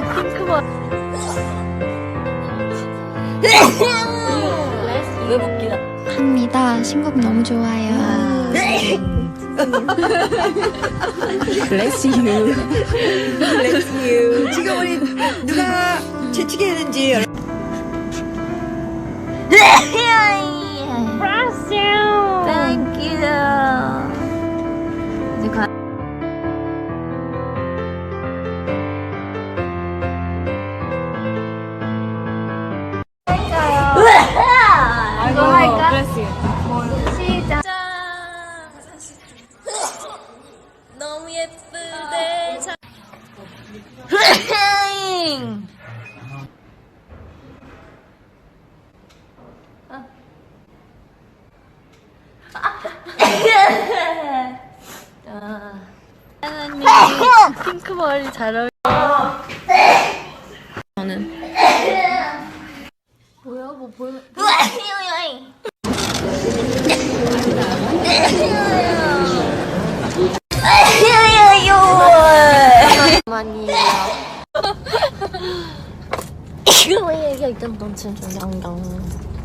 핑크볼. 왜 웃기나? 합니다. 신곡 너무 좋아요. Bless you. Bless you. 지금 우리 누가 재치게 했는지 Bless you. Thank you. 이제 가. 이거 할까? 시작. 너무 예쁘대. 하나님 핑크 머리 잘 어울려. 저는 뭐야 뭐 보여? 만이에요. 이거 왜 얘기할 땐 넌 진짜 양강.